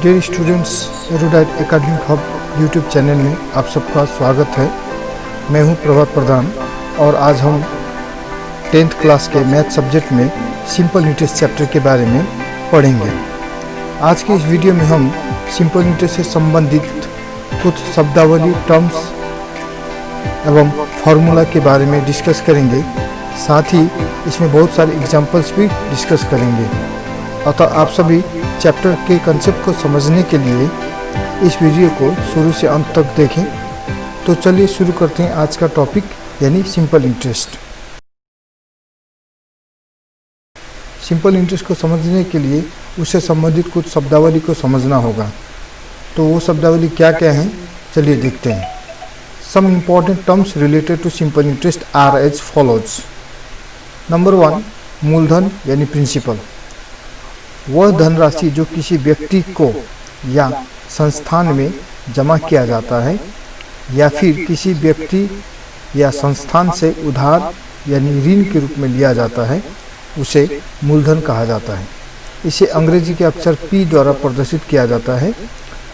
Dear students, erudite academic hub YouTube channel में आप सबका स्वागत है। मैं हूं प्रभात प्रधान और आज हम 10th क्लास के मैथ सब्जेक्ट में सिंपल इंटरेस्ट चैप्टर के बारे में पढ़ेंगे। आज के इस वीडियो में हम सिंपल इंटरेस्ट से संबंधित कुछ शब्दावली, टर्म्स एवं फार्मूला के बारे में डिस्कस करेंगे। साथ ही इसमें बहुत सारे एग्जाम्पल्स भी डिस्कस करेंगे। अतः आप सभी चैप्टर के कंसेप्ट को समझने के लिए इस वीडियो को शुरू से अंत तक देखें। तो चलिए शुरू करते हैं आज का टॉपिक, यानी सिंपल इंटरेस्ट। सिंपल इंटरेस्ट को समझने के लिए उससे संबंधित कुछ शब्दावली को समझना होगा। तो वो शब्दावली क्या क्या हैं, चलिए देखते हैं। Some important terms related to simple interest are as follows. Number 1, मूलधन यानी प्रिंसिपल। वह धनराशि जो किसी व्यक्ति को या संस्थान में जमा किया जाता है या फिर किसी व्यक्ति या संस्थान से उधार यानी ऋण के रूप में लिया जाता है, उसे मूलधन कहा जाता है। इसे अंग्रेजी के अक्षर P द्वारा प्रदर्शित किया जाता है।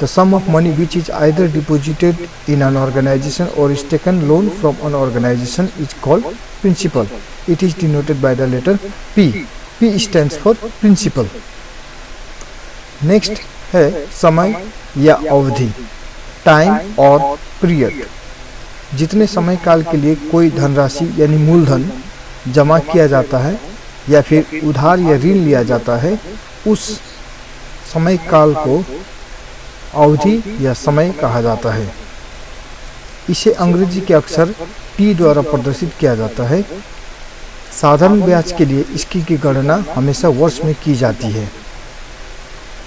The sum of money which is either deposited in an organisation और is taken loan from an organisation is called principal. It is denoted by the letter P. P stands for principal. Next है समय या अवधि, time और period. जितने समय काल के लिए कोई धनराशि यानी मूलधन जमा किया जाता है या फिर उधार या ऋण लिया जाता है, उस समय काल को अवधि या समय कहा जाता है। इसे अंग्रेजी के अक्षर T द्वारा प्रदर्शित किया जाता है। साधारण ब्याज के लिए इसकी की गणना हमेशा वर्ष में की जाती है।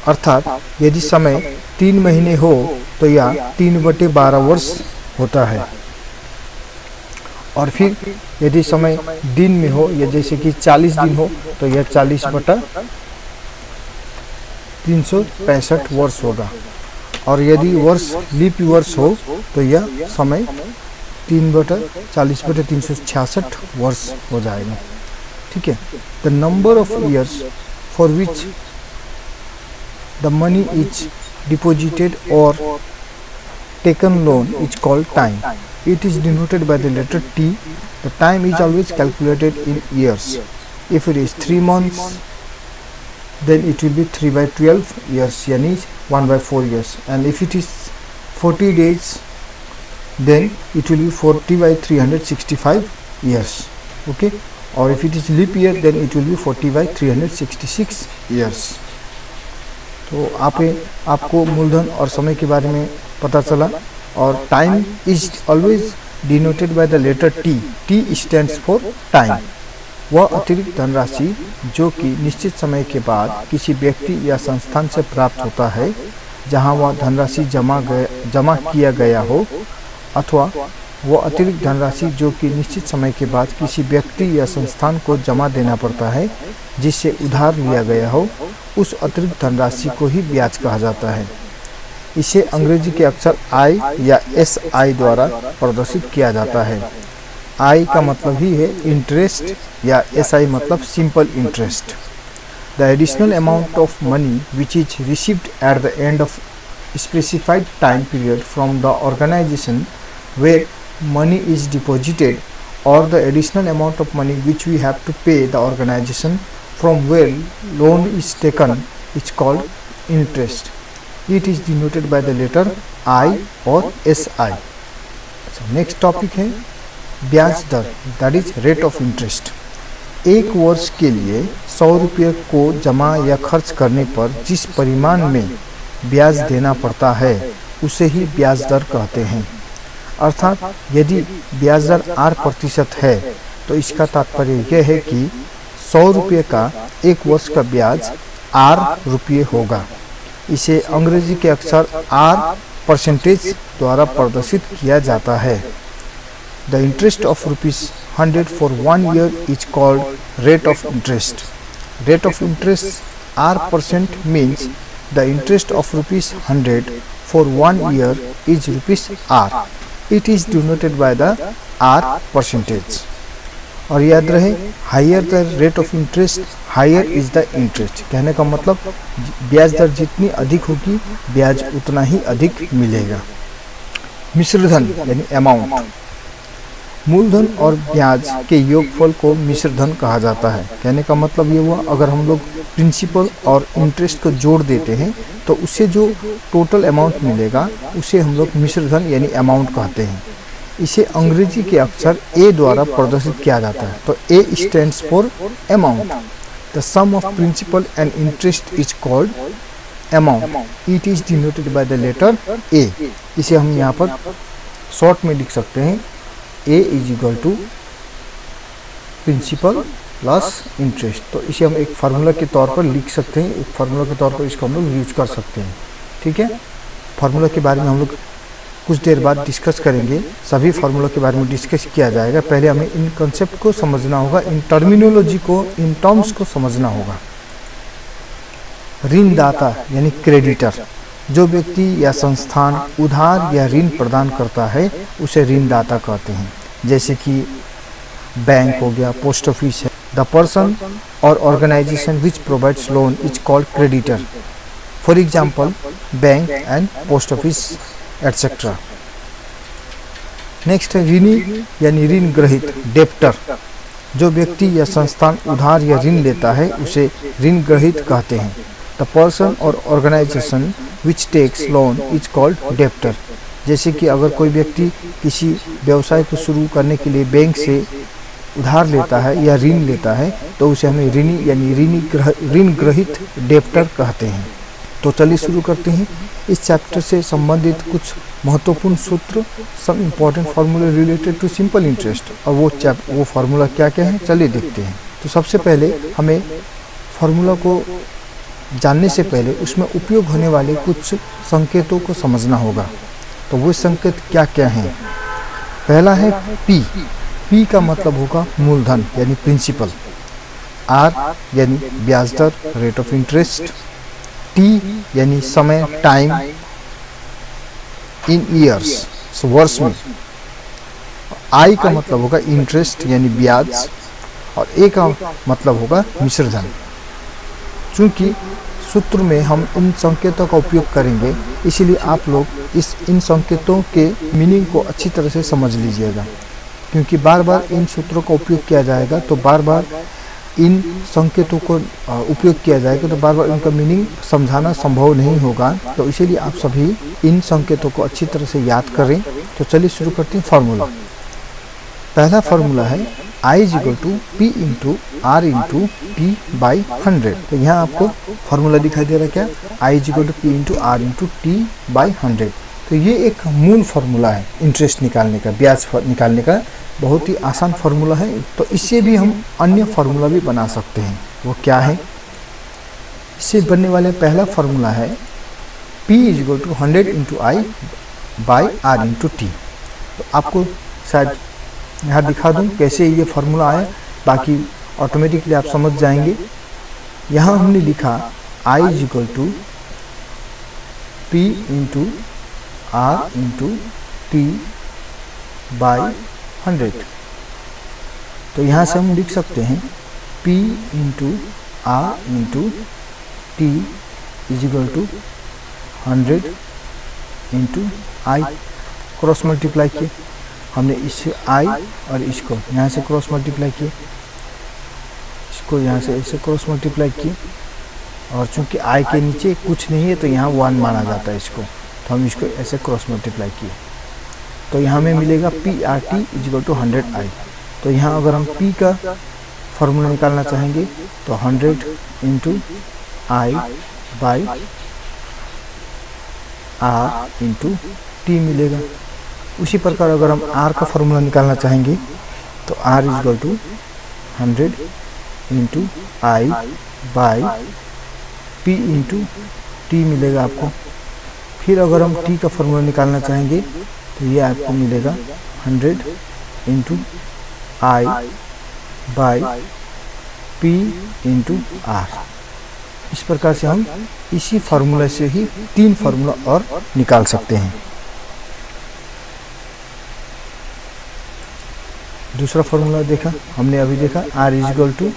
अर्थात यदि समय 3 महीने हो तो यह 3/12 वर्ष होता है। और फिर यदि समय दिन में हो, या जैसे कि 40 दिन हो, तो यह 40/365 वर्ष होगा। और यदि वर्ष लीप वर्ष हो तो यह समय 3/40/366 वर्ष हो जाएगा। ठीक है। The number of years for which the money is deposited or taken loan is called time. It is denoted by the letter T. The time is always calculated in years. If it is 3 months, then it will be 3/12 years, yani 1/4 years. And if it is 40 days, then it will be 40/365 years. Okay. Or if it is leap year, then it will be 40/366 years. तो आपको मूलधन और समय के बारे में पता चला। और time is always denoted by the letter T. T stands for time. वह अतिरिक्त धनराशि जो कि निश्चित समय के बाद किसी व्यक्ति या संस्थान से प्राप्त होता है, जहां वह धनराशि जमा किया गया हो, अथवा वह अतिरिक्त धनराशि जो कि निश्चित समय के बाद किसी व्यक्ति या संस्थान को जमा देना पड़ता है जिससे उधार लिया गया हो, उस अतिरिक्त धनराशि को ही ब्याज कहा जाता है। इसे अंग्रेजी के अक्षर I या SI द्वारा प्रदर्शित किया जाता है। I का मतलब ही है इंटरेस्ट या SI मतलब simple interest. The additional amount of money which is received at the end of specified time period from the organisation where money is deposited, or the additional amount of money which we have to pay the organization from where loan is taken is called interest. It is denoted by the letter I or SI. Next topic है ब्याज दर, that is rate of interest. एक वर्ष के लिए 100 रुपये को जमा या खर्च करने पर जिस परिमाण में ब्याज देना पड़ता है, उसे ही ब्याज दर कहते हैं। अर्थात यदि ब्याज दर 8% है तो इसका तात्पर्य यह है कि 100 रुपये का एक वर्ष का ब्याज 8 रुपये होगा। इसे अंग्रेजी के अक्षर R% द्वारा प्रदर्शित किया जाता है। The interest of ₹100 for 1 year is called rate of interest. Rate of interest R% means the interest of ₹100 for 1 year is ₹R. It is denoted by the R percentage. और याद रहे, higher the rate of interest higher is the interest. कहने का मतलब ब्याज दर जितनी अधिक होगी ब्याज उतना ही अधिक मिलेगा। मिश्र धन यानी अमाउंट, मूलधन और ब्याज के योगफल को मिश्र धन कहा जाता है। कहने का मतलब ये हुआ, अगर हम लोग प्रिंसिपल और इंटरेस्ट को जोड़ देते हैं तो उससे जो टोटल अमाउंट मिलेगा उसे हम लोग मिश्र धन यानी अमाउंट कहते हैं। इसे अंग्रेजी के अक्षर ए द्वारा प्रदर्शित किया जाता है। तो A stands for amount. The sum of principal and interest is called amount. It is denoted by the letter A. इसे हम यहाँ पर शॉर्ट में लिख सकते हैं, A is equal to principal plus interest. तो इसे हम एक फार्मूला के तौर पर लिख सकते हैं, एक फार्मूला के तौर पर इसको हम लोग यूज कर सकते हैं। ठीक है, फार्मूला के बारे में हम लोग कुछ देर बाद डिस्कस करेंगे। सभी फार्मूला के बारे में डिस्कस किया जाएगा। पहले हमें इन कंसेप्ट को समझना होगा, इन टर्मिनोलॉजी को, इन टर्म्स को समझना होगा। ऋणदाता यानी क्रेडिटर, जो व्यक्ति या संस्थान उधार या ऋण प्रदान करता है उसे ऋणदाता कहते हैं। जैसे कि बैंक हो गया, पोस्ट ऑफिस है। द पर्सन और organisation which provides loan is called creditor. For example bank and post office etcetera. Next है ऋणी यानी ऋण ग्रहित, डेप्टर, जो व्यक्ति या संस्थान उधार या ऋण लेता है उसे ऋण ग्रहित कहते हैं। द पर्सन और organisation which takes loan is called debtor. जैसे कि अगर कोई व्यक्ति किसी व्यवसाय को शुरू करने के लिए बैंक से उधार लेता है या ऋण लेता है तो उसे हमें ऋणी यानी ऋण ग्रहित डेप्टर कहते हैं। तो चलिए शुरू करते हैं इस चैप्टर से संबंधित कुछ महत्वपूर्ण सूत्र, सम इम्पॉर्टेंट फार्मूले रिलेटेड टू सिंपल इंटरेस्ट। और वो फार्मूला क्या क्या है चलिए देखते हैं। तो सबसे पहले हमें फार्मूला को जानने से पहले उसमें उपयोग होने वाले कुछ संकेतों को समझना होगा। तो वो संकेत क्या क्या हैं? पहला है पी। पी का मतलब होगा मूलधन यानी प्रिंसिपल। आर यानी ब्याज दर, रेट ऑफ इंटरेस्ट। टी यानी समय, टाइम, इन ईयर्स, वर्ष में। आई का मतलब होगा इंटरेस्ट यानी ब्याज, और ए का मतलब होगा मिश्र धन। चूंकि सूत्र में हम इन संकेतों का उपयोग करेंगे इसीलिए आप लोग इन संकेतों के मीनिंग को अच्छी तरह से समझ लीजिएगा, क्योंकि बार बार इन सूत्रों का उपयोग किया जाएगा तो बार बार इन संकेतों को उपयोग किया जाएगा तो बार बार इनका मीनिंग समझाना संभव नहीं होगा। तो इसीलिए आप सभी इन संकेतों को अच्छी तरह से याद करें। तो चलिए शुरू करते हैं फार्मूला। पहला फार्मूला है I is equal to P into R into T by 100। तो यहाँ आपको फार्मूला दिखाई दे रहा है क्या? I is equal to P into R into T by 100। तो ये एक मूल फार्मूला है इंटरेस्ट निकालने का, ब्याज निकालने का। बहुत ही आसान फार्मूला है। तो इससे भी हम अन्य फार्मूला भी बना सकते हैं। वो क्या है? इससे बनने वाले पहला फार्मूला है P is equal to 100 into I by R into T. तो आपको शायद यहाँ दिखा दूँ कैसे ये फार्मूला आया, बाकी ऑटोमेटिकली आप समझ जाएंगे। यहाँ हमने लिखा I is equal to P into R into T by 100। तो यहाँ से हम लिख सकते हैं P into R into T is equal to 100 into I. Cross multiply किए हमने, इस आई और इसको यहाँ से क्रॉस मल्टीप्लाई किए, इसको यहाँ से ऐसे क्रॉस मल्टीप्लाई किए। और चूंकि आई के नीचे कुछ नहीं है तो यहाँ 1 माना जाता है इसको, तो हम इसको ऐसे क्रॉस मल्टीप्लाई किए। तो यहाँ हमें मिलेगा P R T is equal to 100 I. तो यहाँ अगर हम पी का फॉर्मूला निकालना चाहेंगे तो 100 into I by R into T मिलेगा। उसी प्रकार अगर हम आर का फॉर्मूला निकालना चाहेंगे तो R is equal to 100 into I by P into T मिलेगा आपको। फिर अगर हम टी का फॉर्मूला निकालना चाहेंगे तो ये आपको मिलेगा 100 into I by P into R. इस प्रकार से हम इसी फार्मूला से ही 3 फार्मूला और निकाल सकते हैं। दूसरा फार्मूला देखा हमने, अभी देखा R is equal to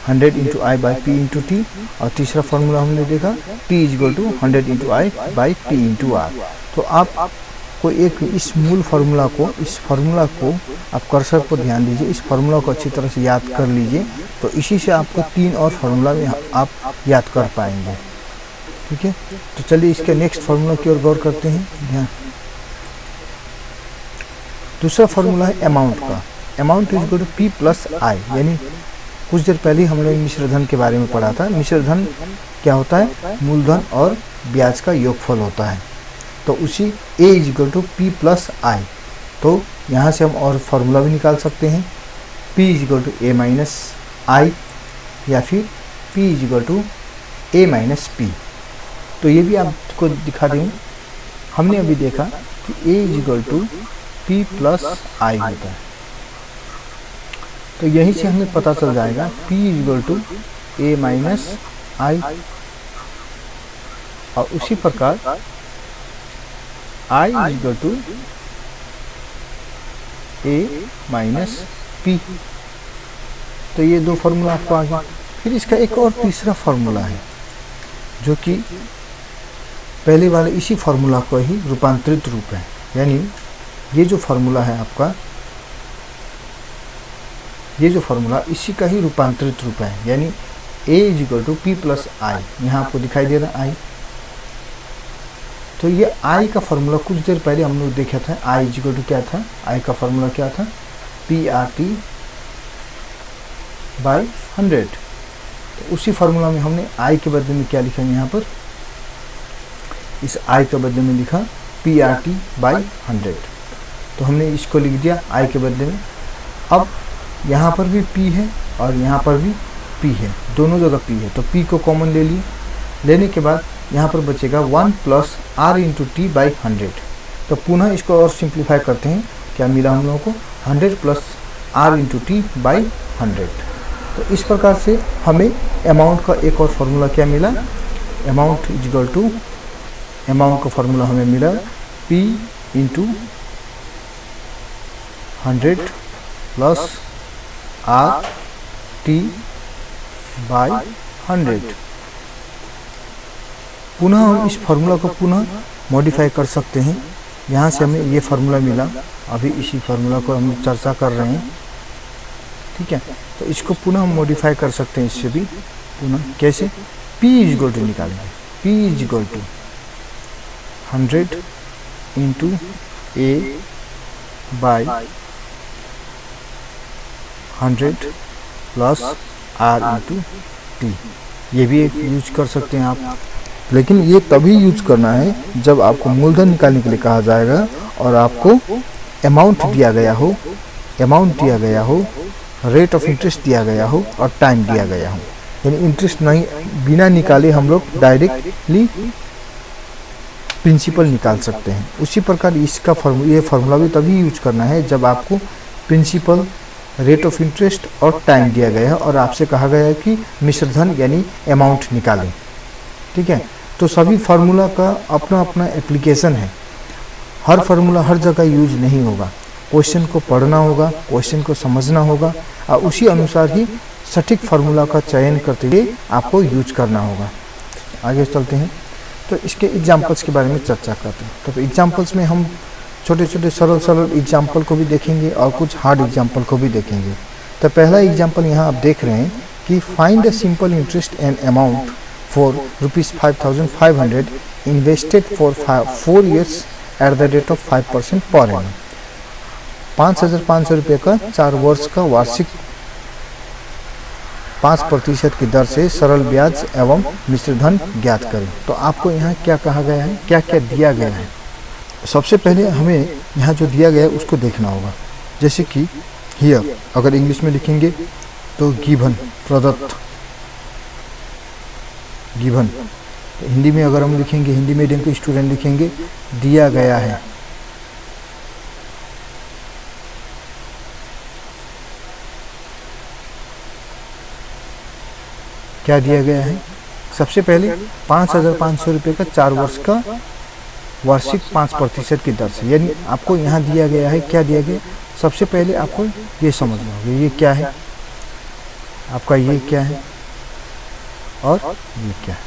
100 into I by P into T, और तीसरा फार्मूला हमने देखा T is equal to 100 into I by P into R. तो आपको एक इस मूल फार्मूला को आप कर्सर पर ध्यान दीजिए, इस फार्मूला को अच्छी तरह से याद कर लीजिए, तो इसी से आपको 3 और फार्मूला में आप याद कर पाएंगे। ठीक है, तो चलिए इसके नेक्स्ट फार्मूला की ओर गौर करते हैं। ध्यान, दूसरा फार्मूला है अमाउंट का। Amount is equal to P plus I, यानी कुछ देर पहले हम लोग मिश्र धन के बारे में पढ़ा था। मिश्र धन क्या होता है? मूलधन और ब्याज का योगफल होता है। तो उसी A is equal to P plus I, तो यहाँ से हम और फार्मूला भी निकाल सकते हैं। P is equal to A minus I, या फिर P is equal to A minus P. तो ये भी आपको दिखा दूँ, हमने अभी देखा कि A is equal to P plus I होता है, तो यहीं से हमें पता चल जाएगा P is equal to A minus I, और उसी प्रकार I is equal to A minus P. तो ये दो फार्मूला आपको आ गया। फिर इसका एक और तीसरा फार्मूला है, जो कि पहले वाले इसी फार्मूला का ही रूपांतरित रूप है। यानी ये जो फार्मूला है आपका, ये जो फार्मूला इसी का ही रूपांतरित रूप है। यानी a is equal to P plus I, यहाँ आपको दिखाई दे रहा है i। तो ये i का फार्मूला कुछ देर पहले हम लोग देखा था। i इज इक्वल टू क्या था? i का फार्मूला क्या था? P R T by 100। तो उसी फार्मूला में हमने i के बदले में क्या लिखा है? यहाँ पर इस i के बदले में लिखा पी आर टी बाई 100। तो हमने इसको लिख दिया i के बदले में। अब यहाँ पर भी p है और यहाँ पर भी p है, दोनों जगह p है, तो p को कॉमन ले लिए। लेने के बाद यहाँ पर बचेगा 1 plus R into T by 100। तो पुनः इसको और सिंप्लीफाई करते हैं, क्या मिला हम लोगों को? 100 plus R into T by 100। तो इस प्रकार से हमें अमाउंट का एक और फार्मूला क्या मिला? Amount is equal to, amount का फार्मूला हमें मिला p into 100 plus R T by 100। पुनः हम इस फार्मूला को पुनः मॉडिफाई कर सकते हैं। यहाँ से हमें ये फार्मूला मिला, अभी इसी फार्मूला को हम चर्चा कर रहे हैं। ठीक है, तो इसको पुनः हम मॉडिफाई कर सकते हैं इससे भी। पुनः कैसे? p इज इक्वल टू निकालेंगे, p is equal to 100 into A by 100 plus R into T. ये भी एक यूज कर सकते हैं आप, लेकिन ये तभी यूज करना है जब आपको मूलधन निकालने के लिए कहा जाएगा और आपको अमाउंट दिया गया हो, रेट ऑफ इंटरेस्ट दिया गया हो और टाइम दिया गया हो। यानी इंटरेस्ट नहीं, बिना निकाले हम लोग डायरेक्टली प्रिंसिपल निकाल सकते हैं। उसी प्रकार इसका ये फार्मूला भी तभी यूज करना है जब आपको प्रिंसिपल, रेट ऑफ इंटरेस्ट और टाइम दिया गया है और आपसे कहा गया है कि मिश्र धन यानी अमाउंट निकालें। ठीक है, तो सभी फार्मूला का अपना अपना एप्लीकेशन है। हर फार्मूला हर जगह यूज नहीं होगा, क्वेश्चन को पढ़ना होगा, क्वेश्चन को समझना होगा और उसी अनुसार ही सटीक फार्मूला का चयन करते हुए आपको यूज करना होगा। आगे चलते हैं, तो इसके एग्जाम्पल्स के बारे में चर्चा करते हैं। तो एग्जाम्पल्स में हम छोटे छोटे सरल एग्जाम्पल को भी देखेंगे और कुछ हार्ड एग्जाम्पल को भी देखेंगे। तो पहला एग्जाम्पल यहाँ आप देख रहे हैं कि find the simple interest and amount for ₹5,500 invested for 4 years at the rate of 5% per annum. 5,500 रुपये का 4 वर्ष का वार्षिक 5% की दर से सरल ब्याज एवं मिश्र धन ज्ञात करें। तो आपको यहाँ क्या कहा गया है, क्या क्या दिया गया है? सबसे पहले हमें यहाँ जो दिया गया है उसको देखना होगा। जैसे कि हियर अगर इंग्लिश में लिखेंगे तो गिवन, प्रदत्त, गिवन। तो हिंदी में अगर हम लिखेंगे, हिंदी मीडियम के स्टूडेंट लिखेंगे दिया गया है। क्या दिया गया है? सबसे पहले 5,500 रुपये का 4 वर्ष का वार्षिक 5% की दर से, यानी आपको यहाँ दिया गया है। क्या दिया गया? सबसे पहले आपको ये समझना होगा ये क्या है। आपका ये क्या है और ये क्या है।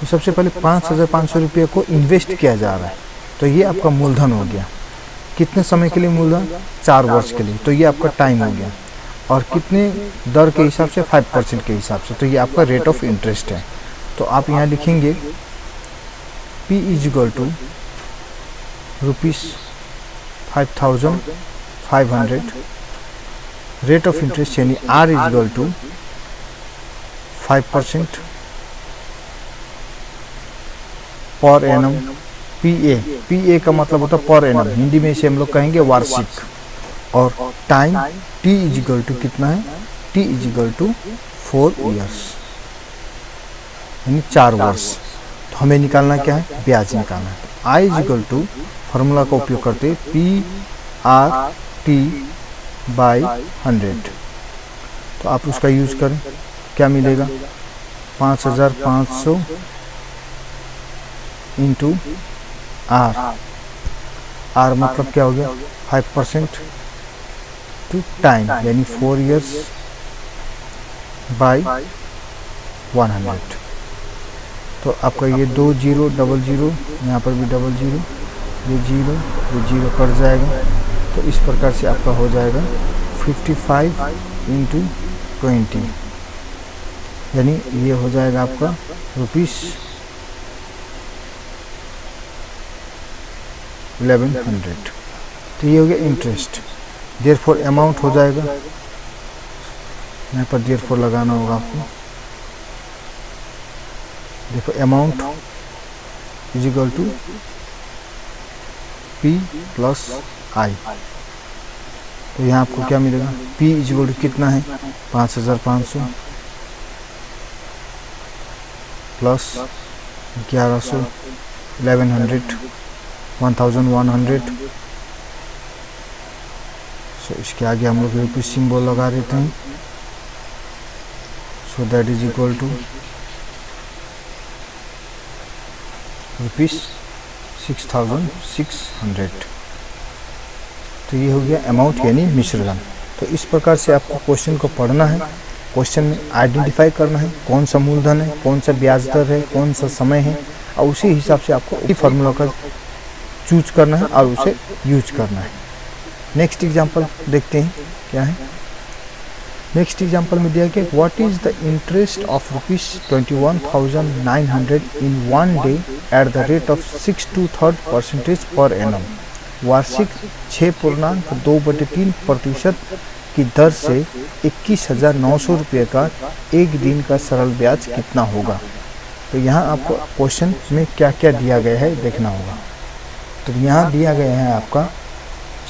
तो सबसे पहले 5,500 रुपये को इन्वेस्ट किया जा रहा है, तो ये आपका मूलधन हो गया। कितने समय के लिए मूलधन? 4 वर्ष के लिए, तो ये आपका टाइम हो गया। और कितने दर के हिसाब से? 5% के हिसाब से, तो ये आपका रेट ऑफ इंटरेस्ट है। तो आप यहाँ लिखेंगे P is equal to ₹5,500, rate of interest यानी R is equal to 5% per annum. PA का मतलब होता है पर एनम, हिंदी में इसे हम लोग कहेंगे वार्षिक। और टाइम T इजिकल टू कितना है? T इजिकल टू 4 ईयर्स यानी 4 वर्ष। तो हमें निकालना क्या है? ब्याज निकालना है। I इजिकल टू फार्मूला का उपयोग करते PRT/100। तो आप उसका यूज करें, क्या मिलेगा? 5,500 इंटू R मतलब क्या हो गया? 5% टू टाइम यानी 4 ईयर्स बाई 100। तो आपका ये 2 0 0 0, यहाँ पर भी 0 0, ये 0 कट जाएगा। तो इस प्रकार से आपका हो जाएगा 55 इंटू 20 यानी ये हो जाएगा आपका ₹1100। तो ये हो गया इंटरेस्ट। देयरफॉर अमाउंट हो जाएगा, यहाँ पर देयरफॉर लगाना होगा आपको। देखो amount is equal to P plus I। तो यहाँ आपको क्या मिलेगा? P इजिकल टू कितना है? 5,500 प्लस 1100 1100 1100। सो इसके आगे हम लोग रुपीज सिंबल लगा देते हैं। So that is equal to ₹6,600। तो ये हो गया अमाउंट यानी मिश्रधन। तो इस प्रकार से आपको क्वेश्चन को पढ़ना है। क्वेश्चन में आइडेंटिफाई करना है कौन सा मूलधन है, कौन सा ब्याज दर है, कौन सा समय है, और उसी हिसाब से आपको उसी फार्मूला का चूज करना है और उसे यूज करना है। नेक्स्ट एग्जांपल देखते हैं क्या है। नेक्स्ट एग्जांपल में दिया गया what is the interest of ₹21,900 in 1 day at the rate of 6/3% per annum. वार्षिक 6.2/3% की दर से 21,900 रुपये का एक दिन का सरल ब्याज कितना होगा। तो यहाँ आपको क्वेश्चन में क्या क्या दिया गया है देखना होगा। तो यहाँ दिया गया है आपका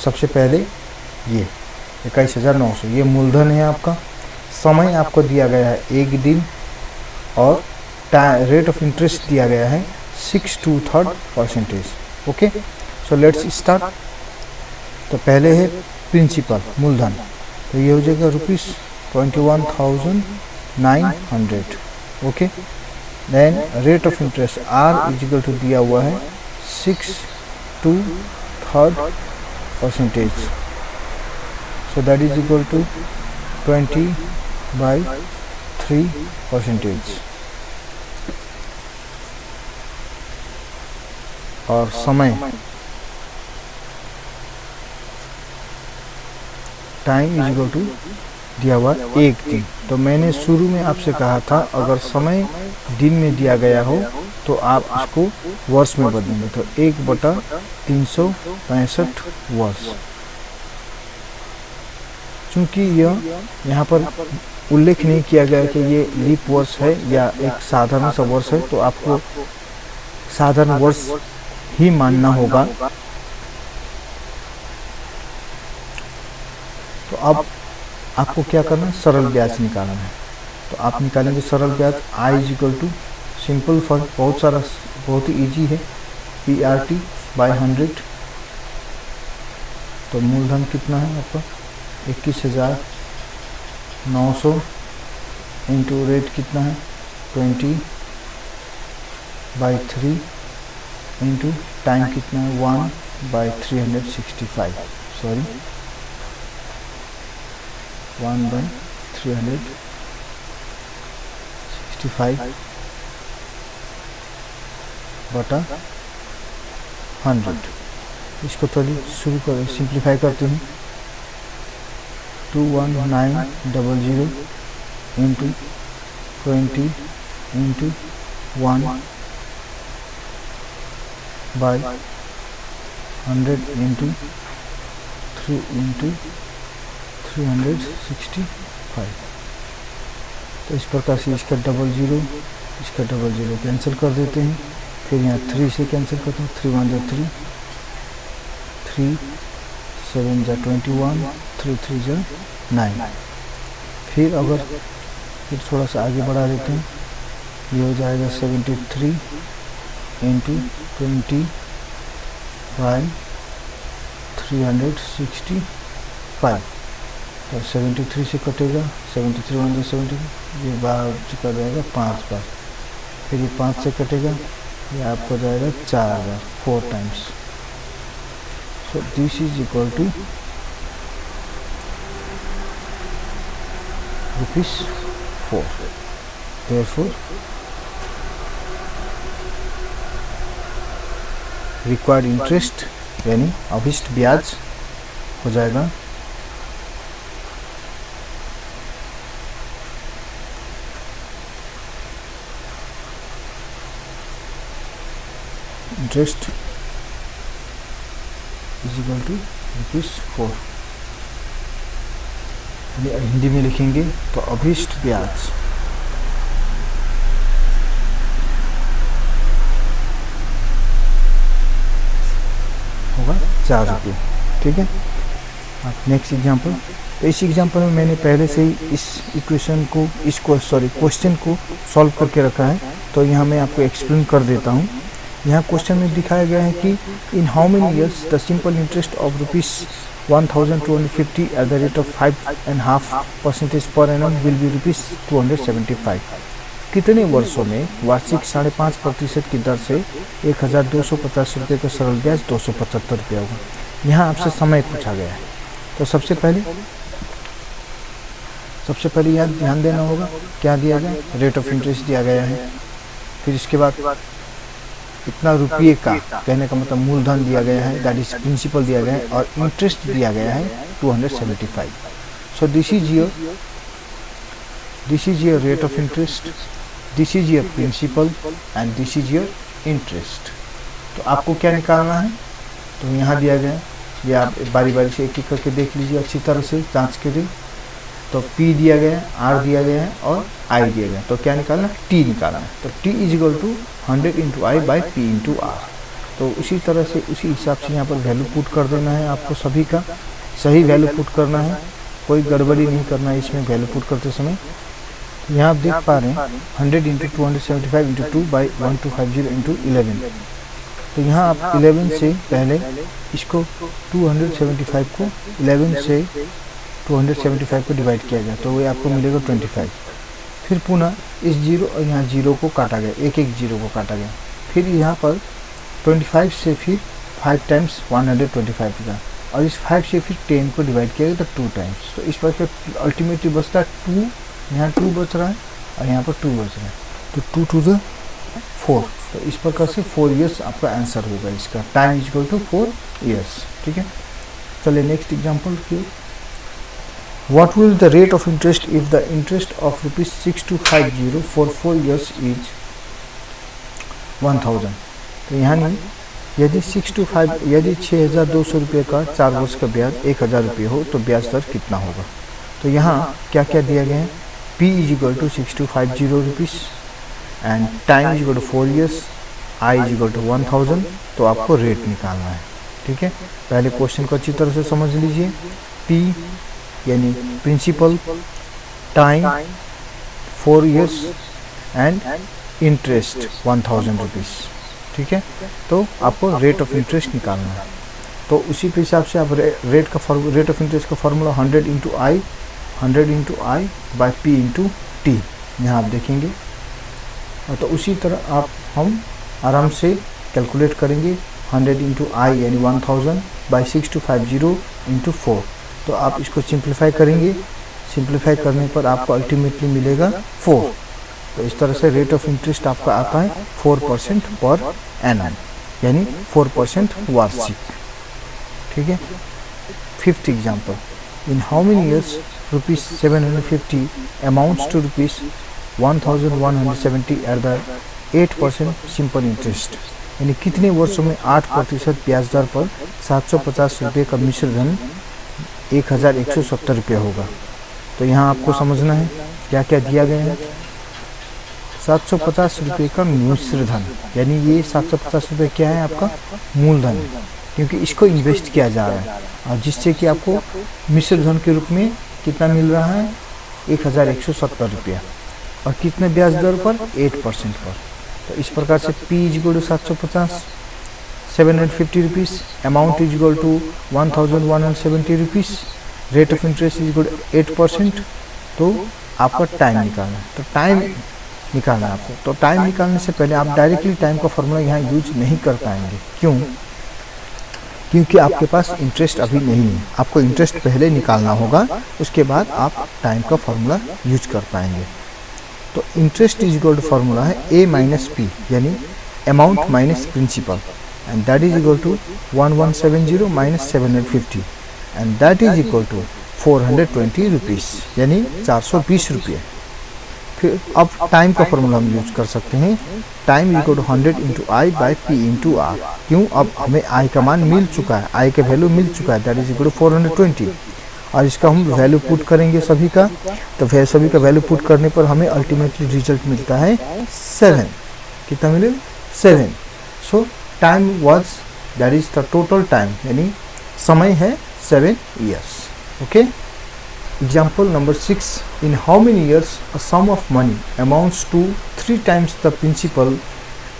सबसे पहले ये 21,900, ये मूलधन है आपका। समय आपको दिया गया है 1 दिन और रेट ऑफ इंटरेस्ट दिया गया है 6/3%। Okay, so let's start. तो पहले है प्रिंसिपल मूलधन, तो ये हो जाएगा ₹21,900। Okay, then rate of interest R is equal to दिया हुआ है 6/3%। So that is equal to 20/3%। और समय टाइम इज इक्वल टू दिया हुआ 1 दिन। तो मैंने शुरू में आपसे कहा था अगर समय दिन में दिया गया हो तो आप इसको वर्ष में बदलेंगे, तो 1/365 वर्ष। चूँकि यह यहाँ पर उल्लेख नहीं किया गया कि ये लीप वर्ष है या एक साधारण सा वर्ष है, तो आपको साधारण वर्ष ही मानना होगा। तो अब आपको क्या करना है? सरल ब्याज निकालना है। तो आप निकालेंगे सरल ब्याज I is equal to simple for बहुत ही ईजी है PRT/100। तो मूलधन कितना है आपका? 21,900 इंटू रेट कितना है? 20/3 इंटू टाइम कितना है? 1/365, सॉरी 1/365। 365 बटा 100। इसको चलिए शुरू करें, सिंप्लीफाई करते हैं। 21900 into 20 into 1 by 100 into 3 into 365। तो इस प्रकार से इसका डबल ज़ीरो कैंसिल कर देते हैं। फिर यहाँ 3 से कैंसिल करते हैं। 3 1 3, 3 7 21, 3 3 9। फिर अगर फिर थोड़ा सा आगे बढ़ा देते हैं, ये हो जाएगा 73 इंटू 20 बाई 365। तो 73 से कटेगा, 73 1 70, ये बाहर चुका जाएगा 5 बार। फिर ये 5 से कटेगा, ये आपको जाएगा 4 बार, 4 times. So this is equal to ₹4। Therefore, required interest यानी अभिष्ट ब्याज हो जाएगा interest is equal to ₹4। Hindi में लिखेंगे तो अभिष्ट ब्याज होगा ₹4। ठीक है। अब नेक्स्ट एग्जांपल। तो इस एग्जांपल में मैंने पहले से ही इस इक्वेशन को क्वेश्चन को सॉल्व करके रखा है, तो यहाँ मैं आपको एक्सप्लेन कर देता हूँ। यहाँ क्वेश्चन में दिखाया गया है कि इन how many years the simple interest of ₹1250 at the rate of 5.5% per annum will be ₹275। कितने वर्षों में वार्षिक 5.5% की दर से ₹1250 का सरल ब्याज ₹275 होगा। यहाँ आपसे समय पूछा गया है। तो सबसे पहले यहाँ ध्यान देना होगा क्या दिया गया, रेट ऑफ इंटरेस्ट दिया गया है। फिर इसके बाद इतना रुपये का, कहने का मतलब मूलधन दिया गया है, दैट इज प्रिंसिपल दिया गया है, और इंटरेस्ट दिया गया है 275। So this is your rate of interest, this is your principal and this is your interest. तो आपको क्या निकालना है, तो यहाँ दिया गया है, ये आप बारी बारी से एक एक करके देख लीजिए अच्छी तरह से जांच के लिए। तो P दिया गया है, R दिया गया है और I दिया गया है। तो क्या निकालना है, T निकालना है। तो T is equal to 100 into I by P into R। तो उसी तरह से उसी हिसाब से यहाँ पर वैल्यू पुट कर देना है। आपको सभी का सही वैल्यू पुट करना है, कोई गड़बड़ी नहीं करना है इसमें वैल्यू पुट करते समय। यहाँ आप देख पा रहे हैं 100 इंटू 275 इंटू 2 बाई 1250 इंटू 11। तो यहाँ आप 11 से पहले इसको 275 को 11 से 275 को डिवाइड किया गया, तो वो आपको मिलेगा 25। फिर पुनः इस जीरो और यहाँ जीरो को काटा गया, एक एक जीरो को काटा गया। फिर यहाँ पर 25 से फिर 5 टाइम्स 125 का, और इस 5 से फिर 10 को डिवाइड किया गया तो 2 टाइम्स। तो इस पर अल्टीमेटली बचता है 2, यहाँ 2 बच रहा है और यहाँ पर 2 बच रहा है, तो 2 2 ज़ा 4। तो इस प्रकार से 4 ईयर्स आपका आंसर होगा इसका। Time is equal to 4 years. ठीक है, चलिए नेक्स्ट एग्जांपल की। What will the rate of interest if the interest of ₹6250 for 4 years is 1000? तो यहाँ नहीं, यदि 6,200 रुपये का 4 वर्ष का ब्याज 1000 रुपये हो तो ब्याज दर कितना होगा। तो यहाँ क्या क्या दिया गया है, P is equal to 6250 rupees and time is equal to 4 years, I is equal to 1000। तो आपको रेट निकालना है। ठीक है, पहले क्वेश्चन को अच्छी तरह से समझ लीजिए। P यानी principal, time 4 years and interest 1000 rupees. ठीक है, तो आपको रेट ऑफ इंटरेस्ट निकालना है। तो उसी के हिसाब से आप रेट ऑफ इंटरेस्ट का formula 100 into I by P into T यहाँ आप देखेंगे। तो उसी तरह हम आराम से कैलकुलेट करेंगे। 100 इंटू आई यानी 1000 बाई 6250 इंटू 4। तो आप इसको सिंप्लीफाई करेंगे। सिंप्लीफाई करने पर आपको अल्टीमेटली मिलेगा 4। तो इस तरह से रेट ऑफ इंटरेस्ट आपका आता है 4% पर एनम, यानी 4% वार्षिक। ठीक है। Fifth example, in how many years rupees 750 amounts to rupees 1170 at the 8% simple interest, यानी कितने वर्षों में 8% ब्याज दर पर 750 रुपये का मिश्र धन 1170 रुपये होगा। तो यहाँ आपको समझना है क्या क्या दिया गया है। 750 रुपये का मिश्र धन, यानी ये 750 रुपये क्या है आपका मूलधन, क्योंकि इसको इन्वेस्ट किया जा रहा है और जिससे कि आपको मिश्र धन के रूप में कितना मिल रहा है 1170 रुपया, और कितने ब्याज दर पर 8% पर। तो इस प्रकार से P = 750, 750 rupees, amount = 1170 rupees, rate of interest = 8%। तो आपका टाइम निकालना है। तो टाइम निकालना है आपको। तो टाइम निकालने से पहले आप डायरेक्टली टाइम का फॉर्मूला यहाँ यूज नहीं कर पाएंगे। क्यों? क्योंकि आपके पास इंटरेस्ट अभी नहीं है। आपको इंटरेस्ट पहले निकालना होगा, उसके बाद आप टाइम का फॉर्मूला यूज कर पाएंगे। तो इंटरेस्ट = फॉर्मूला है A - P, यानी amount minus principal, and that is equal to 1170 - 750, and that is equal to 420 rupees, यानी 420 रुपये। फिर अब टाइम का फॉर्मूला हम यूज कर सकते हैं। Time = 100 × I / P × R। क्यों? अब हमें I का मान मिल चुका है, I का वैल्यू मिल चुका है, दैट इज इक्वल टू 420, और इसका हम वैल्यू पुट करेंगे सभी का। तो सभी का वैल्यू पुट करने पर हमें अल्टीमेटली रिजल्ट मिलता है 7। कितना मिले? 7। सो time was, that is the total time, यानी समय है 7 years. Okay. Example number 6, in how many years a sum of money amounts to 3 times the principal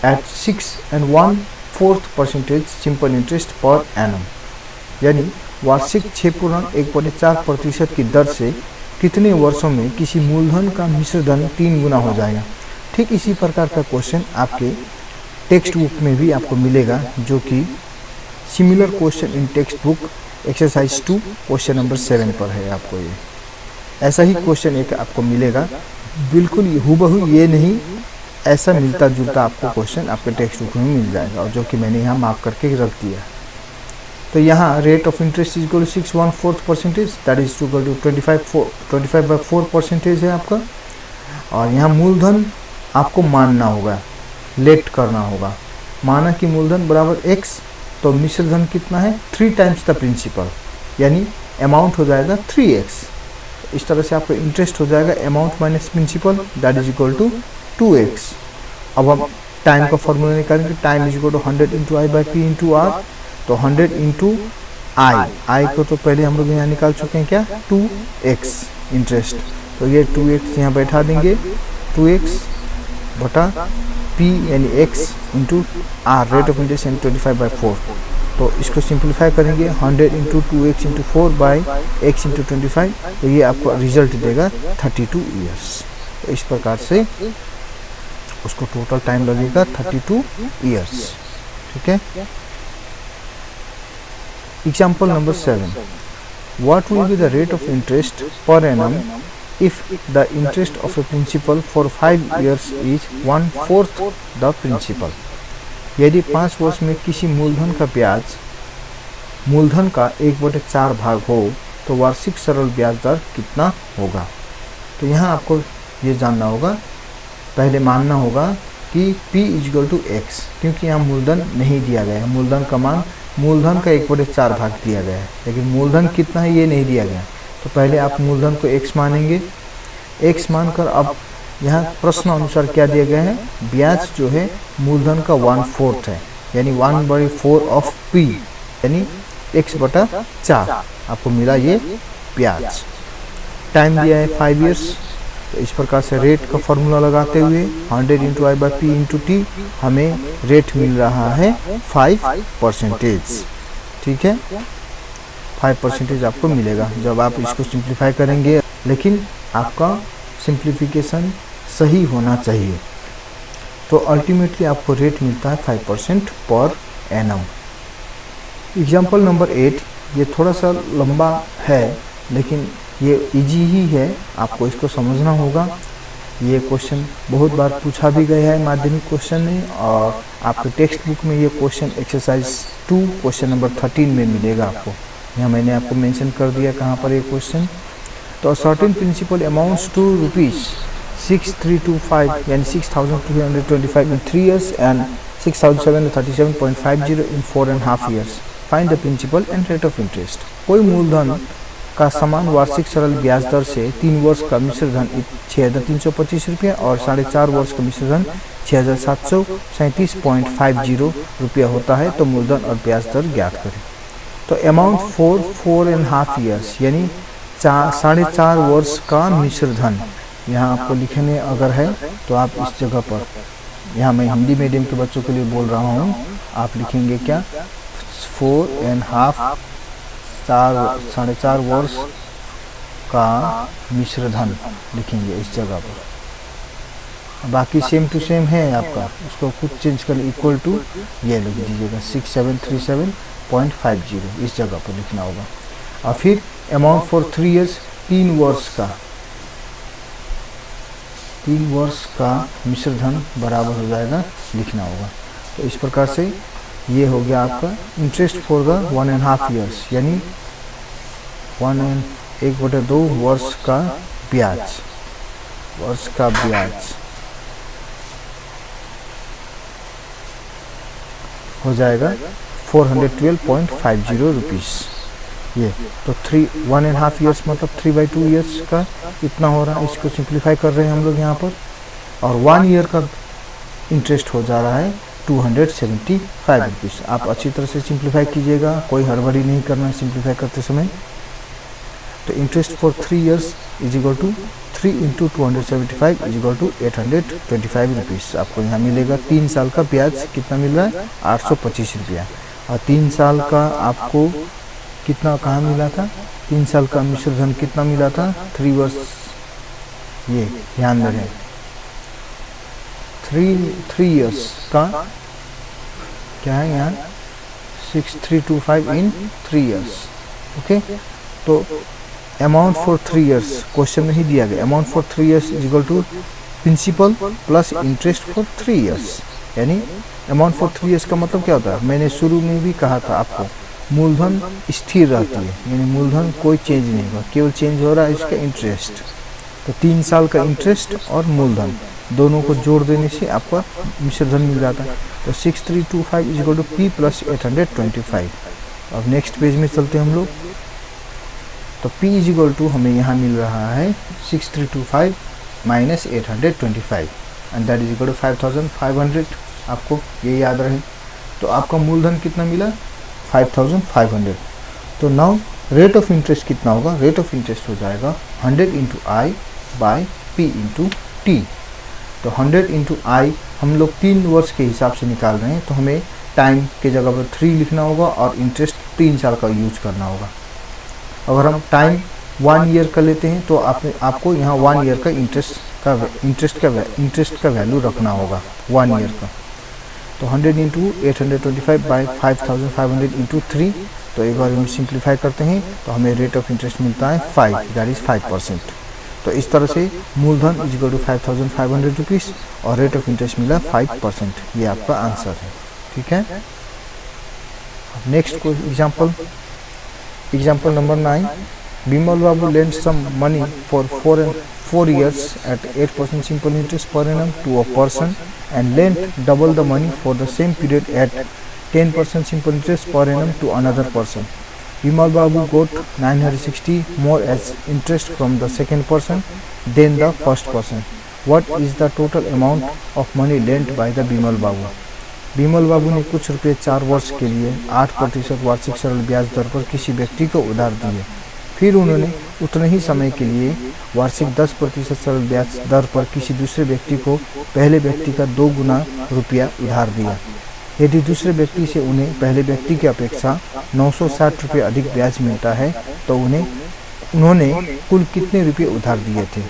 at 6 1/4% simple interest per annum, यानी वार्षिक 6.1/4% की दर से कितने वर्षों में किसी मूलधन का मिश्र धन 3 गुना हो जाएगा। ठीक इसी प्रकार का क्वेश्चन आपके टेक्स्ट बुक में भी आपको मिलेगा, जो कि similar question in text book exercise 2 question number 7 पर है। आपको ये ऐसा ही क्वेश्चन एक आपको मिलेगा, बिल्कुल हूबहू ये नहीं, ऐसा मिलता जुलता आपको क्वेश्चन आपके टेक्स्ट बुक में मिल जाएगा, और जो कि मैंने यहाँ मार्क करके रख दिया। तो यहाँ rate of interest = 6 1/4%, that is equal to 25/4% है आपका। और यहाँ मूलधन आपको मानना होगा, लेट करना होगा। माना कि मूलधन बराबर x, तो मिश्र धन कितना है 3 टाइम्स द प्रिंसिपल, यानी अमाउंट हो जाएगा 3x। इस तरह से आपको इंटरेस्ट हो जाएगा amount minus principal, that is equal to 2x। अब हम टाइम का फॉर्मूला निकालेंगे। Time = 100 × I / P × R। तो 100 × I को तो पहले हम लोग यहाँ निकाल चुके हैं, क्या 2x इंटरेस्ट। तो ये 2x यहाँ बैठा देंगे, 2x बटा P यानी x × R, rate of interest, यानी 25/4। तो इसको सिंप्लीफाई करेंगे, 100 × 2x × 4 / x × 25, तो ये आपको रिजल्ट देगा 32 ईयर्स। तो इस प्रकार से उसको टोटल टाइम लगेगा 32 ईयर्स। ठीक है। Example number 7, what will be the rate of interest per annum if the interest of a principal for 5 years is 1/4 the principal। यदि 5 वर्ष में किसी मूलधन का ब्याज मूलधन का 1/4 भाग हो, तो वार्षिक सरल ब्याज दर कितना होगा। तो यहाँ आपको ये जानना होगा, पहले मानना होगा कि P = x, क्योंकि यहाँ मूलधन नहीं दिया गया है। मूलधन का मान मूलधन का 1/4 भाग दिया गया है, लेकिन मूलधन कितना है ये नहीं दिया गया। तो पहले आप मूलधन को x मानेंगे। x मानकर अब यहाँ प्रश्न अनुसार क्या दिया गया है, ब्याज जो है मूलधन का 1/4 है, यानी 1/4 ऑफ P, यानी x/4 आपको मिला ये ब्याज। टाइम दिया है 5 ईयर्स। तो इस प्रकार से रेट का फॉर्मूला लगाते हुए 100 × I / P × T हमें रेट मिल रहा है 5%। ठीक है, 5% आपको मिलेगा जब आप इसको सिंप्लीफाई करेंगे, लेकिन आपका सिंप्लीफिकेशन सही होना चाहिए। तो अल्टीमेटली आपको रेट मिलता है 5% पर एनम। एग्जाम्पल नंबर 8, ये थोड़ा सा लंबा है, लेकिन ये इजी ही है, आपको इसको समझना होगा। ये क्वेश्चन बहुत बार पूछा भी गया है माध्यमिक क्वेश्चन में, और आपके टेक्स्ट बुक में ये क्वेश्चन एक्सरसाइज 2 क्वेश्चन नंबर 13 में मिलेगा आपको। यहाँ मैंने आपको मेंशन कर दिया कहाँ पर ये क्वेश्चन। तो सर्टेन प्रिंसिपल अमाउंट्स टू ₹6325 यानी 6225 in 3 years and 6737.50 in 4.5 years। Find the principal and rate of interest. कोई मूलधन का समान वार्षिक सरल ब्याज दर से 3 वर्ष का मिश्र धन 6,325 रुपया और 4.5 वर्ष का मिश्र धन 6,737.50 रुपया होता है, तो मूलधन और ब्याज दर ज्ञात करें। तो अमाउंट फॉर 4.5 years यानी 4.5 वर्ष का मिश्र धन यहाँ आपको लिखने अगर है तो आप इस जगह पर, यहाँ मैं हिंदी मीडियम के बच्चों के लिए बोल रहा हूँ, आप लिखेंगे क्या 4.5 4.5 वर्ष का मिश्र धन लिखेंगे इस जगह पर। बाकी सेम टू सेम है आपका, उसको कुछ चेंज कर इक्वल टू ये लिख दीजिएगा 6737.50 इस जगह पर लिखना होगा। और फिर अमाउंट फॉर 3 years 3 वर्ष का मिश्र धन बराबर हो जाएगा लिखना होगा। तो इस प्रकार से ये हो गया आपका इंटरेस्ट फॉर द 1.5 years यानी 1/2 वर्ष का ब्याज हो जाएगा 412.50 रुपीज़। ये तो 1.5 years मतलब 3/2 years का इतना हो रहा है। इसको सिंप्लीफाई कर रहे हैं हम लोग यहाँ पर, और 1 year का इंटरेस्ट हो जा रहा है 275 रुपीज़। आप अच्छी तरह से सिंप्लीफाई कीजिएगा, कोई हड़बड़ी नहीं करना है सिंप्लीफाई करते समय। तो interest for 3 years is equal to 3 × 275 is equal to 825 rupees आपको यहाँ मिलेगा। 3 साल का ब्याज कितना मिल रहा है 825 रुपया, और 3 साल का आपको कितना कहाँ मिला था, 3 साल का मिश्र धन कितना मिला था 3 वर्ष, ये ध्यान रखें 3 years का क्या है यहाँ 6325 इन 3 years। ओके, तो अमाउंट फॉर 3 years क्वेश्चन में ही दिया गया, amount for 3 years is equal to principal plus interest for 3 years। यानी अमाउंट फॉर 3 years का मतलब क्या होता है, मैंने शुरू में भी कहा था आपको, मूलधन स्थिर रहती है, यानी मूलधन कोई चेंज नहीं होगा, केवल चेंज हो रहा है इसका इंटरेस्ट। तो 3 साल का इंटरेस्ट और मूलधन दोनों को जोड़ देने से आपका मिश्र धन मिल जाता है। तो 6325 is equal to P plus 825। अब नेक्स्ट पेज में चलते हैं हम लोग। तो P इज इक्वल टू हमें यहाँ मिल रहा है 6325 minus 825 and that is equal to 5500। आपको ये याद रहे। तो आपका मूलधन कितना मिला 5500। तो नाउ रेट ऑफ इंटरेस्ट कितना होगा, रेट ऑफ इंटरेस्ट हो जाएगा 100 × I बाय P × T। तो 100 × I हम लोग 3 वर्ष के हिसाब से निकाल रहे हैं, तो हमें टाइम के जगह पर 3 लिखना होगा और इंटरेस्ट 3 साल का यूज करना होगा। अगर हम टाइम 1 ईयर का लेते हैं तो आपको यहाँ 1 ईयर का इंटरेस्ट का वैल्यू रखना होगा 1 ईयर का। तो 100 × 825 बाय 5500 × 3। तो एक बार हम सिंप्लीफाई करते हैं तो हमें रेट ऑफ इंटरेस्ट मिलता है 5, दैट इज 5%। तो इस तरह से मूलधन इज इक्वल टू 5500 रुपीज़ और रेट ऑफ इंटरेस्ट मिला 5%। ये आपका आंसर है, ठीक है। नेक्स्ट को example number 9। Bimal Babu lent some money for 4 years at 8% simple interest per annum to a person and lent double the money for the same period at 10% simple interest per annum to another person. Bimal Babu got 960 more as interest from the second person than the first person. What is the total amount of money lent by the Bimal Babu? Bimal Babu ने कुछ रुपये 4 वर्ष के लिए 8% वार्षिक सरल ब्याज दर पर किसी व्यक्ति को उधार दिए। फिर उन्होंने उतने ही समय के लिए वार्षिक 10% सरल ब्याज दर पर किसी दूसरे व्यक्ति को पहले व्यक्ति का 2 गुना रुपया उधार दिया। यदि दूसरे व्यक्ति से उन्हें पहले व्यक्ति की अपेक्षा 960 रुपये अधिक ब्याज मिलता है तो उन्होंने कुल कितने रुपये उधार दिए थे।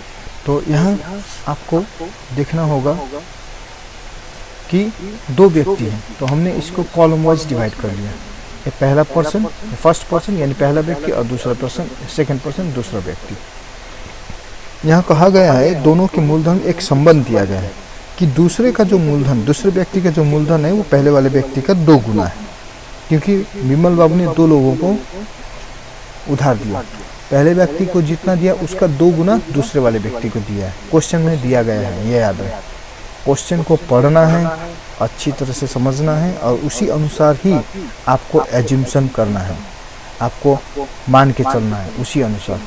तो यहाँ आपको देखना होगा कि 2 व्यक्ति हैं, तो हमने इसको कॉलम वाइज डिवाइड कर लिया। ये पहला पर्सन, फर्स्ट पर्सन यानी पहला व्यक्ति, और दूसरा पर्सन सेकंड पर्सन दूसरा व्यक्ति। यहाँ कहा गया है दोनों के मूलधन एक संबंध दिया गया है कि दूसरे का जो मूलधन, दूसरे व्यक्ति का जो मूलधन है वो पहले वाले व्यक्ति का 2 गुना है, क्योंकि विमल बाबू ने 2 लोगों को उधार दिया। पहले व्यक्ति को जितना दिया उसका 2 गुना दूसरे वाले व्यक्ति को दिया है। क्वेश्चन में दिया गया है, ये याद रहे। क्वेश्चन को पढ़ना है, अच्छी तरह से समझना है और उसी अनुसार ही आपको एज्यूम्शन करना है, आपको मान के चलना है उसी अनुसार।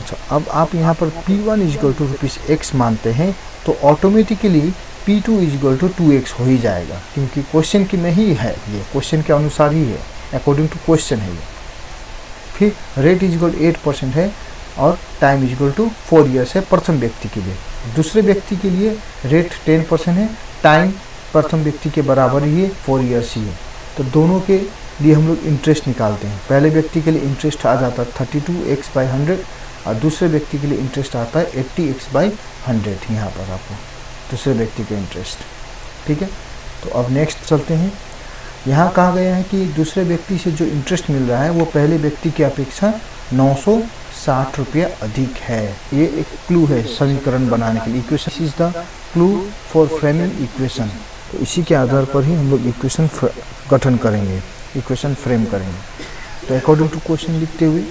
अच्छा, अब आप यहाँ पर P1 इजिकल टू ₹x मानते हैं तो automatically P2 is equal to 2x हो ही जाएगा, क्योंकि क्वेश्चन की में ही है, ये क्वेश्चन के अनुसार ही है, अकॉर्डिंग टू क्वेश्चन है ये। फिर रेट इजिकल 8% है और टाइम इजिकल टू 4 ईयर्स है प्रथम व्यक्ति के लिए। दूसरे व्यक्ति के लिए रेट 10% है, टाइम प्रथम व्यक्ति के बराबर ही है, 4 ईयर्स ही है। तो दोनों के लिए हम लोग इंटरेस्ट निकालते हैं। पहले व्यक्ति के लिए इंटरेस्ट आ जाता है 32x/100 और दूसरे व्यक्ति के लिए इंटरेस्ट आता है 80x/100। यहाँ पर आपको दूसरे व्यक्ति का इंटरेस्ट, ठीक है। तो अब नेक्स्ट चलते हैं। यहाँ कहा गया है कि दूसरे व्यक्ति से जो इंटरेस्ट मिल रहा है वो पहले व्यक्ति की अपेक्षा 960 रुपया अधिक है। ये एक क्लू है समीकरण बनाने के लिए। Equation is the clue for framing equation. तो इसी के आधार पर ही हम लोग इक्वेशन गठन करेंगे, इक्वेशन फ्रेम करेंगे। तो अकॉर्डिंग टू क्वेश्चन लिखते हुए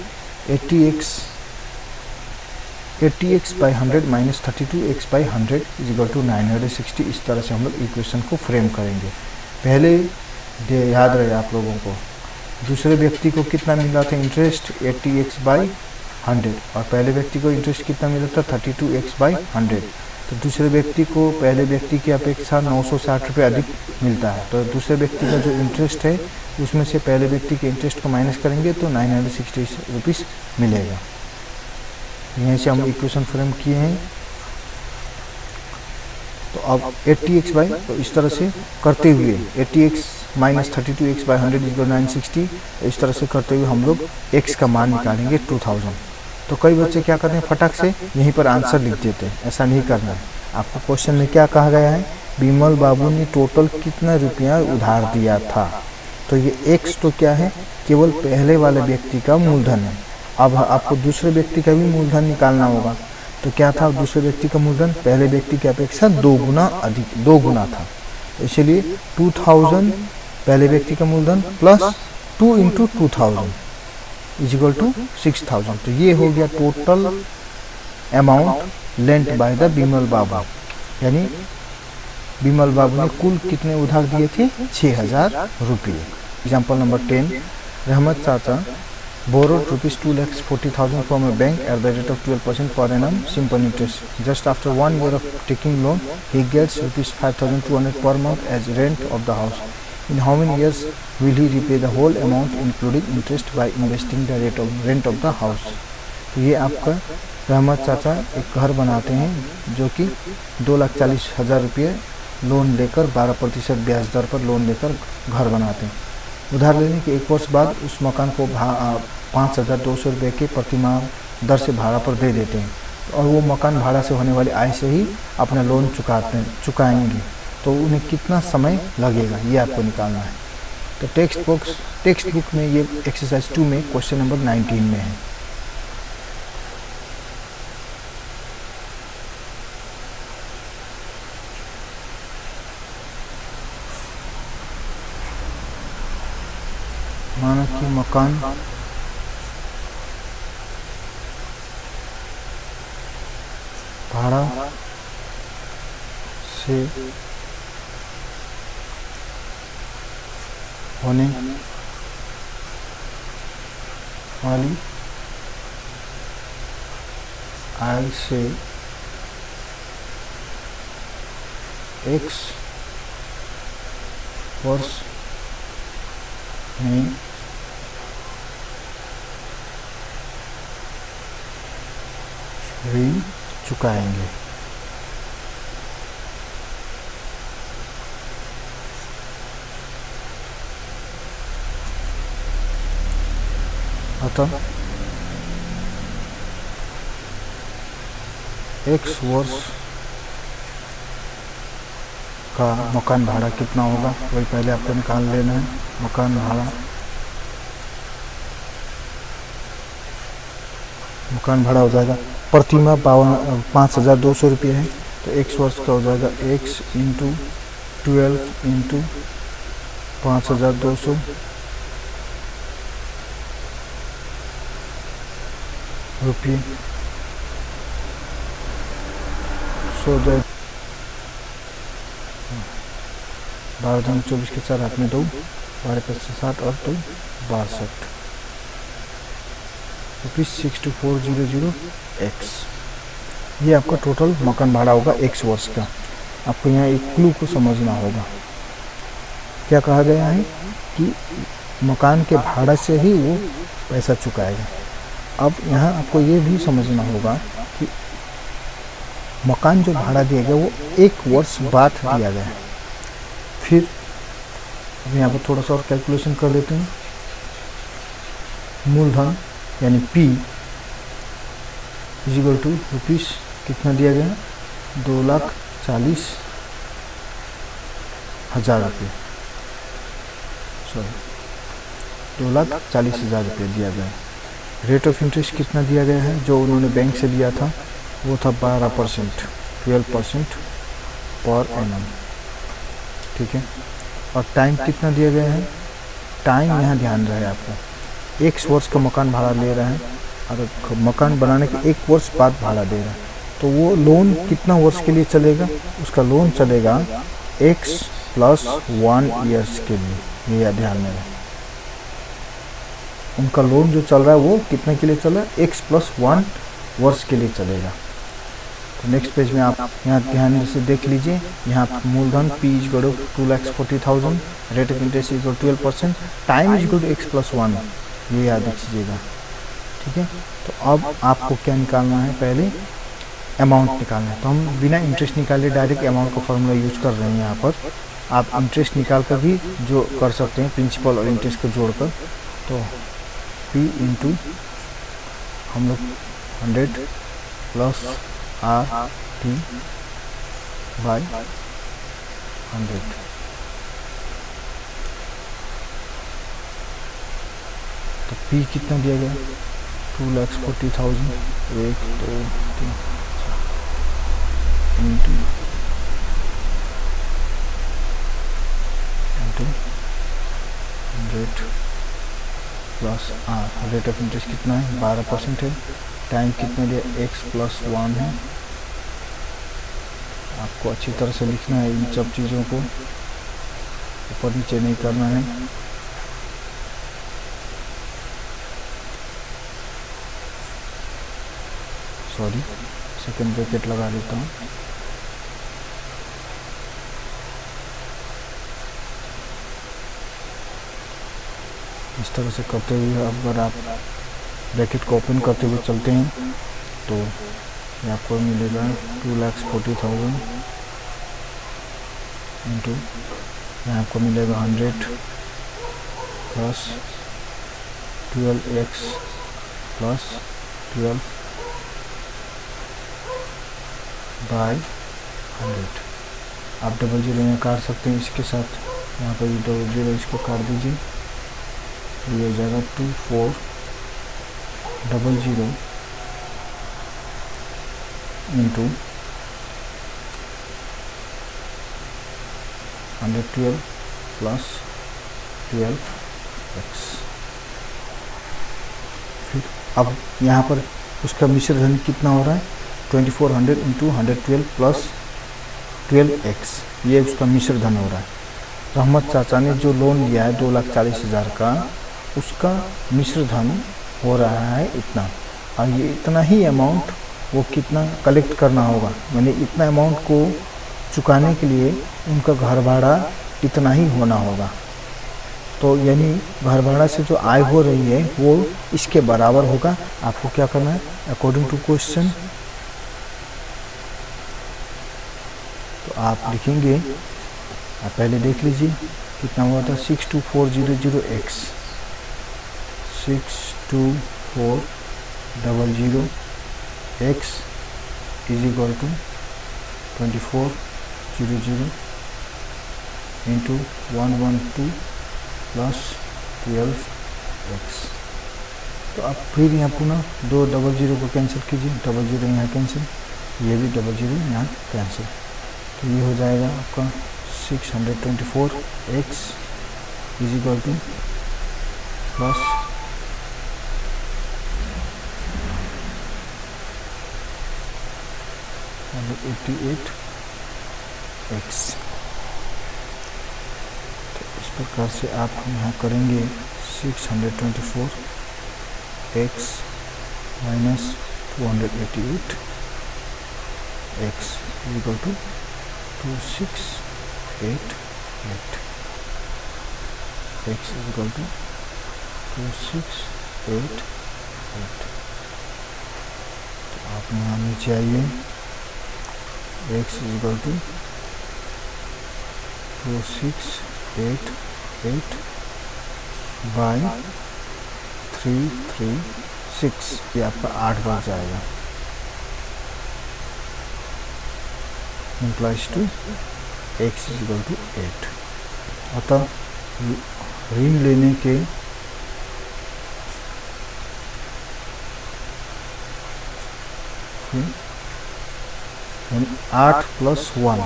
80x/100 minus 32x/100 is equal to 960, इस तरह से हम लोग इक्वेशन को फ्रेम करेंगे। पहले याद रहे आप लोगों को, दूसरे व्यक्ति को कितना मिला था इंटरेस्ट 80x/100 और पहले व्यक्ति को इंटरेस्ट कितना मिला था 32x/100। तो दूसरे व्यक्ति को पहले व्यक्ति की अपेक्षा 960 रुपये अधिक मिलता है। तो दूसरे व्यक्ति का जो इंटरेस्ट है उसमें से पहले व्यक्ति के इंटरेस्ट को माइनस करेंगे तो 960 रुपीज़ मिलेगा। यहीं से हम इक्वेशन फ्रेम किए हैं। तो अब 80x तो इस तरह से करते हुए 80x माइनस 32x/100 इज 960, इस तरह से करते हुए हम लोग x का मान निकालेंगे 2000। तो कई बच्चे क्या करते हैं फटाक से यहीं पर आंसर लिख देते हैं, ऐसा नहीं करना है। आपको क्वेश्चन में क्या कहा गया है, विमल बाबू ने टोटल कितना रुपया उधार दिया था। तो ये x तो क्या है, केवल पहले वाले व्यक्ति का मूलधन है। अब आपको दूसरे व्यक्ति का भी मूलधन निकालना होगा। तो क्या था दूसरे व्यक्ति का मूलधन, पहले व्यक्ति की अपेक्षा 2 गुना अधिक, 2 गुना था। इसलिए 2000 पहले व्यक्ति का मूलधन प्लस 2 × 2000 इजिकल टू 6000। तो ये हो गया total amount lent by the Vimal Babu, यानी विमल बाबू ने कुल कितने उधार दिए थे 6000 रुपये। एग्जाम्पल नंबर 10, रहमत चाचा borrowed rupees 2,40,000 from a bank at the rate of 12% per annum simple interest. Just after 1 year of taking loan, he gets rupees 5,200 per month as rent of the house. In how many years will he repay the whole amount including interest by investing the rent of the house? तो ये आपका रहमत चाचा एक घर बनाते हैं जो कि 2,40,000 रुपये लोन लेकर 12% ब्याज दर पर लोन लेकर घर बनाते हैं। उधार लेने के 1 वर्ष बाद उस मकान को 5,200 रुपये के प्रतिमाह दर से भाड़ा पर दे देते हैं और वो मकान भाड़ा से होने वाली आय से ही अपना लोन चुकाएंगे। तो उन्हें कितना समय लगेगा ये आपको निकालना है। तो टेक्स्ट बुक में ये एक्सरसाइज 2 में क्वेश्चन नंबर 19 में है। माना कि मकान भाड़ा से होने वाली आय से X वर्ष में ऋण चुकाएंगे। अतः X वर्ष का मकान भाड़ा कितना होगा वही पहले आपको निकाल लेना है। मकान भाड़ा हो जाएगा प्रतिमाह 5,200 रुपये है, तो x वर्ष का हो जाएगा x इंटू 12 इंटू 5,200 रुपये। सो 12,24 के 4 हाथ में 2, 12,5 और 2 62 ₹62,400 ये आपका टोटल मकान भाड़ा होगा x वर्ष का। आपको यहाँ एक क्लू को समझना होगा। क्या कहा गया है कि मकान के भाड़ा से ही वो पैसा चुकाएगा। अब यहाँ आपको ये भी समझना होगा कि मकान जो भाड़ा दिया गया वो 1 वर्ष बाद दिया गया है। फिर यहाँ पर थोड़ा सा और कैलकुलेशन कर देते हैं। मूलधन यानी P इजिकल टू रुपीस कितना दिया गया है 2,40,000 रुपये, सॉरी 2,40,000 रुपये दिया गया है। रेट ऑफ इंटरेस्ट कितना दिया गया है जो उन्होंने बैंक से लिया था वो था 12%, 12% पर एनम, ठीक है। और टाइम कितना दिया गया है, टाइम यहाँ ध्यान रहे आपको, 1 वर्ष का मकान भाड़ा ले रहे हैं और मकान बनाने के 1 वर्ष बाद भाड़ा दे रहे हैं, तो वो लोन कितना वर्ष के लिए चलेगा, उसका लोन चलेगा x + 1 ईयर्स के लिए। ये ध्यान में रहे, उनका लोन जो चल रहा है वो कितने के लिए चल रहा है, x + 1 वर्ष के लिए चलेगा। तो नेक्स्ट पेज में आप यहाँ ध्यान से देख लीजिए, यहाँ मूलधन P = 2,40,000, rate of interest = 12%, time = x + 1, ये याद रखिएगा, ठीक है। तो अब आपको क्या निकालना है, पहले अमाउंट निकालना है। तो हम बिना इंटरेस्ट निकाले डायरेक्ट अमाउंट का फॉर्मूला यूज़ कर रहे हैं। यहाँ पर आप इंटरेस्ट निकाल कर भी जो कर सकते हैं, प्रिंसिपल और इंटरेस्ट को जोड़कर। तो P इंटू हम लोग 100 + RT बाई 100, तो P कितना दिया गया 2,40,000, 1 2 3 into 100 plus R। Rate of interest कितना है 12% है। टाइम कितना दिया x + 1 है। आपको अच्छी तरह से लिखना है, इन सब चीज़ों को ऊपर नीचे नहीं करना है। सॉरी, सेकंड ब्रैकेट लगा देता हूँ। इस तरह से करते हुए अगर आप ब्रैकेट को ओपन करते हुए चलते हैं तो ये आपको मिलेगा 2,40,000 इंटू यहाँ आपको मिलेगा 100 प्लस 12x प्लस 12 बाई 100। आप 00 यहाँ काट सकते हैं, इसके साथ यहाँ पर 00 इसको काट दीजिए, ये हो जाएगा 2400 इंटू 112 प्लस 12x। फिर अब यहाँ पर उसका मिश्र धन कितना हो रहा है 2400 इंटू 112 प्लस 12x, ये उसका मिश्र धन हो रहा है। रहमत चाचा ने जो लोन लिया है 2,40,000 का, उसका मिश्र धन हो रहा है इतना, और ये इतना ही अमाउंट वो कितना कलेक्ट करना होगा, यानी इतना अमाउंट को चुकाने के लिए उनका घर भाड़ा इतना ही होना होगा। तो यानी घर भाड़ा से जो आय हो रही है वो इसके बराबर होगा। आपको क्या करना है अकॉर्डिंग टू क्वेश्चन, तो आप लिखेंगे, आप पहले देख लीजिए कितना हुआ था 62400x, 62400x is equal to 2400 into 112 plus 12x। तो आप फिर यहाँ पुनः 2 डबल जीरो को कैंसिल कीजिए, डबल जीरो यहाँ कैंसिल, ये भी डबल जीरो यहाँ कैंसिल, तो ये हो जाएगा आपका 624x is equal two plus 188x। तो इस प्रकार से आप यहाँ करेंगे 624x minus 288x equal to 2688, x equal to 2688। तो आप यहाँ नीचे आइए, x इक्वल टू 2688 बाई 336, ये आपका 8 बार जाएगा, implies to x equal to 8। अतः ऋण लेने के यानी 8 प्लस 1,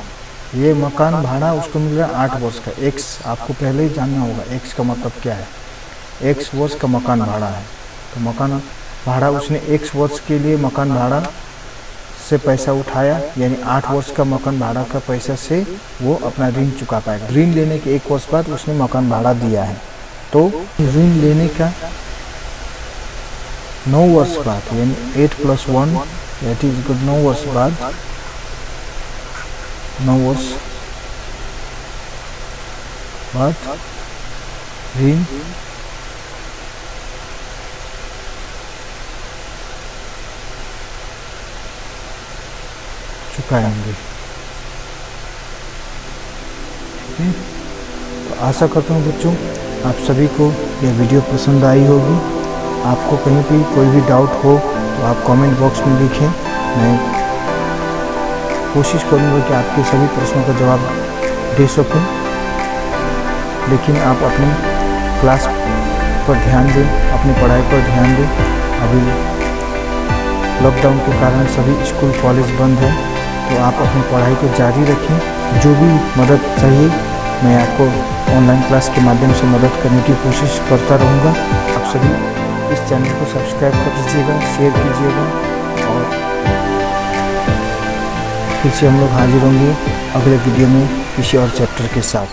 ये मकान भाड़ा उसको मिल रहा है 8 वर्ष का। x आपको पहले ही जानना होगा, x का मतलब क्या है। x वर्ष का मकान भाड़ा है, तो मकान भाड़ा उसने x वर्ष के लिए मकान भाड़ा से पैसा उठाया, यानी 8 वर्ष का मकान भाड़ा का पैसा से वो अपना ऋण चुका पाएगा। ऋण लेने के 1 वर्ष बाद उसने मकान भाड़ा दिया है, तो ऋण लेने का 9 वर्ष बाद यानी 8 प्लस 1 दैट इज इक्वल 9 वर्ष बाद, 9 वर्ष बाद ऋण चुकाएंगे। तो आशा करता हूँ बच्चों आप सभी को यह वीडियो पसंद आई होगी। आपको कहीं भी कोई भी डाउट हो तो आप कमेंट बॉक्स में लिखें, मैं कोशिश करूँगा कि आपके सभी प्रश्नों का जवाब दे सकूं। लेकिन आप अपनी क्लास पर ध्यान दें, अपनी पढ़ाई पर ध्यान दें। अभी लॉकडाउन के कारण सभी स्कूल कॉलेज बंद हैं, तो आप अपनी पढ़ाई को जारी रखें। जो भी मदद चाहिए मैं आपको ऑनलाइन क्लास के माध्यम से मदद करने की कोशिश करता रहूँगा। आप सभी इस चैनल को सब्सक्राइब कर दीजिएगा, शेयर कीजिएगा, और फिर से हम लोग हाजिर होंगे अगले वीडियो में किसी और चैप्टर के साथ।